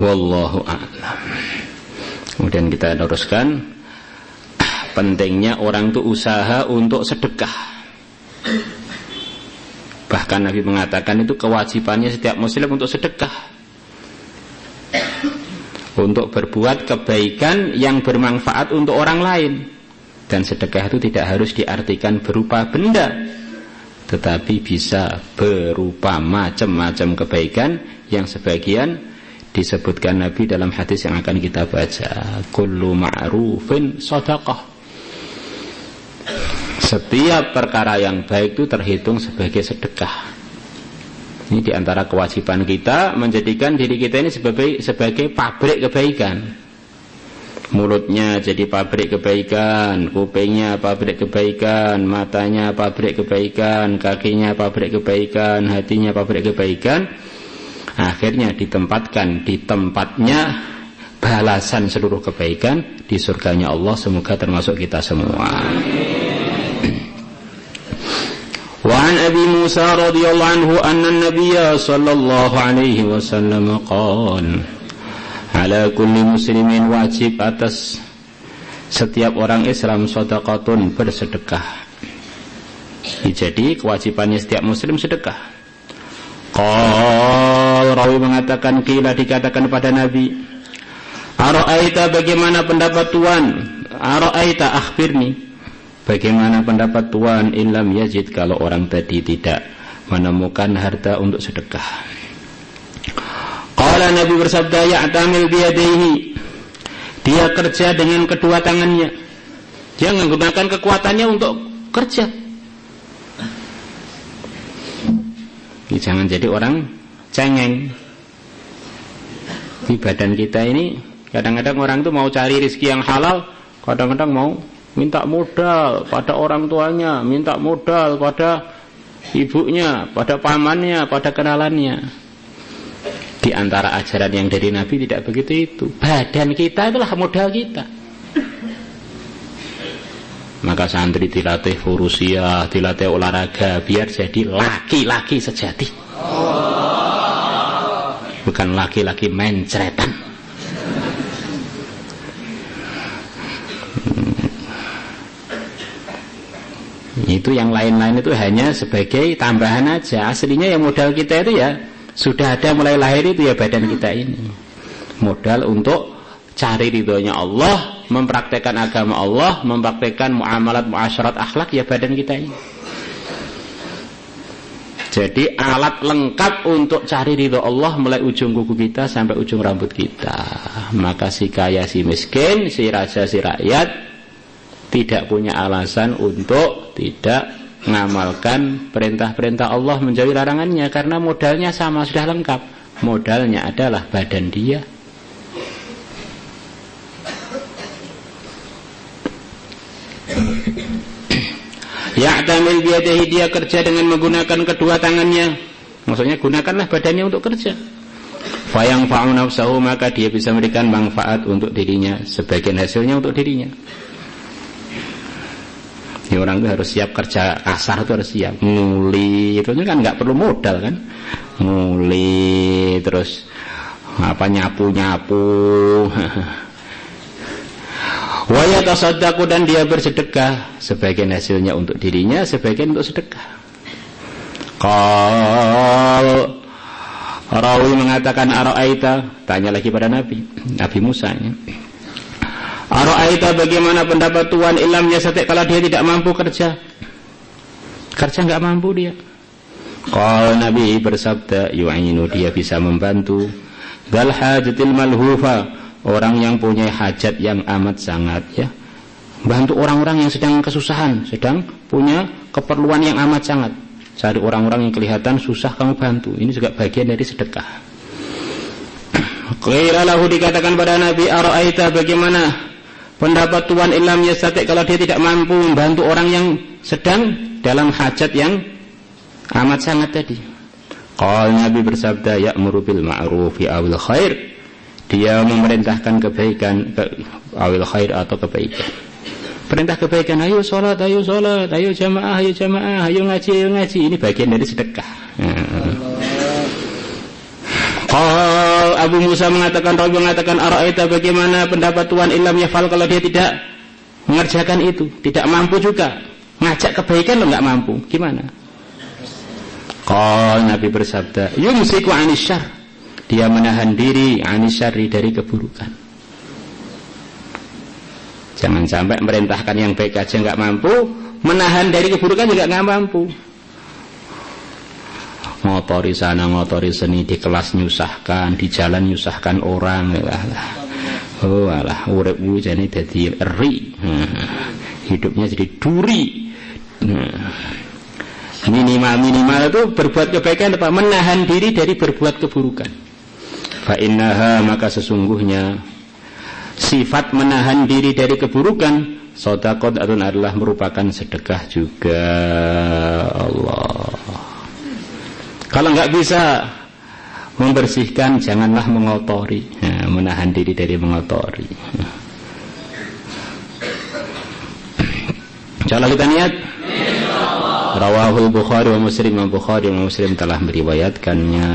Wallahu a'lam. Kemudian kita teruskan pentingnya orang itu usaha untuk sedekah. Bahkan Nabi mengatakan itu kewajibannya setiap muslim untuk sedekah, untuk berbuat kebaikan yang bermanfaat untuk orang lain. Dan sedekah itu tidak harus diartikan berupa benda, tetapi bisa berupa macam-macam kebaikan yang sebagian disebutkan Nabi dalam hadis yang akan kita baca. Kullu ma'rufin shadaqah. Setiap perkara yang baik itu terhitung sebagai sedekah. Ini diantara kewajiban kita, menjadikan diri kita ini sebagai pabrik kebaikan. Mulutnya jadi pabrik kebaikan, kupingnya pabrik kebaikan, matanya pabrik kebaikan, kakinya pabrik kebaikan, hatinya pabrik kebaikan. Akhirnya ditempatkan di tempatnya balasan seluruh kebaikan di surganya Allah. Semoga termasuk kita semua. Wa an Abi Musa radhiyallahu anhu anna an-nabiy sallallahu alaihi wasallam qala ala kulli muslimin, wajib atas setiap orang Islam shadaqatun, bersedekah. Jadi kewajibannya setiap muslim sedekah. Qal, rawi mengatakan, qila, dikatakan pada Nabi, ara'aita, bagaimana pendapat Tuhan? Ara'aita, akhbirni, bagaimana pendapat Tuhan in lam yajid, kalau orang tadi tidak menemukan harta untuk sedekah. Qala, Nabi bersabda, ya'tamil biyadaihi, dia kerja dengan kedua tangannya, dia menggunakan kekuatannya untuk kerja. Jangan jadi orang cengeng. Di badan kita ini kadang-kadang orang itu mau cari rezeki yang halal, kadang-kadang mau minta modal pada orang tuanya, minta modal pada ibunya, pada pamannya, pada kenalannya. Di antara ajaran yang dari Nabi tidak begitu itu. Badan kita itulah modal kita. Maka santri dilatih furusia, dilatih olahraga, biar jadi laki-laki sejati, bukan laki-laki mencretan. Itu yang lain-lain itu hanya sebagai tambahan aja. Aslinya yang modal kita itu ya sudah ada mulai lahir itu ya badan kita ini. Modal untuk cari ridhonya Allah, mempraktekkan agama Allah, mempraktekkan muamalat, muasyarat, akhlak, ya badan kita ini. Jadi alat lengkap untuk cari ridho Allah mulai ujung kuku kita sampai ujung rambut kita. Maka si kaya, si miskin, si raja, si rakyat tidak punya alasan untuk tidak mengamalkan perintah-perintah Allah, menjauhi larangannya, karena modalnya sama, sudah lengkap. Modalnya adalah badan dia. Ya'tamil biyadihi, dia kerja dengan menggunakan kedua tangannya. Maksudnya gunakanlah badannya untuk kerja. Fayang fa'u nafsahu, maka dia bisa memberikan manfaat untuk dirinya, sebagian hasilnya untuk dirinya. Ya, orang itu harus siap kerja kasar, itu harus siap. Nguli itu kan nggak perlu modal kan. Nguli terus nyapu-nyapu. Wa yatasaddaqu, dan dia bersedekah, sebagian hasilnya untuk dirinya, sebagian untuk sedekah. Qal, rawi mengatakan, ara'aita, tanya lagi pada Nabi Musa ya. Ara'aita, bagaimana pendapat Tuhan ilam yasati, kalau dia tidak mampu kerja enggak mampu dia. Qal, Nabi bersabda, yu'inu, dia bisa membantu dzal hajatil malhufa, orang yang punya hajat yang amat sangat ya. Bantu orang-orang yang sedang kesusahan, sedang punya keperluan yang amat sangat. Cari orang-orang yang kelihatan susah kamu bantu. Ini juga bagian dari sedekah. Qila lahu, dikatakan pada Nabi, ara'aita, bagaimana pendapat Tuhan illam yastati, kalau dia tidak mampu membantu orang yang sedang dalam hajat yang amat sangat tadi. Qal, Nabi bersabda, ya'muru bil ma'rufi awil khair, dia memerintahkan kebaikan, awil khair atau kebaikan. Perintah kebaikan, ayo sholat, ayo jamaah, ayo ngaji. Ini bagian dari sedekah. Qal, Abu Musa mengatakan, Rawi mengatakan, ara'aita bagaimana pendapat Tuhan illam yafal, kalau dia tidak mengerjakan itu, tidak mampu juga ngajak kebaikan lo nggak mampu, gimana? Qal, Nabi bersabda, yumsiku anis syarr, dia menahan diri anis syarri, dari keburukan. Jangan sampai merintahkan yang baik aja nggak mampu, menahan dari keburukan juga nggak mampu. Ngotori sana, ngotori sini, di kelas nyusahkan, di jalan nyusahkan orang. Oh alah, uripku jadi eri, hidupnya jadi duri. Minimal itu berbuat kebaikan apa? Menahan diri dari berbuat keburukan. Fa innaha, maka sesungguhnya sifat menahan diri dari keburukan, shadaqatun, adalah merupakan sedekah juga. Allah. Kalau nggak bisa membersihkan, janganlah mengotori. Nah, menahan diri dari mengotori. Insyaallah kita niat. Rawahul Bukhari wa Muslim. Bukhari wa Muslim telah meriwayatkannya.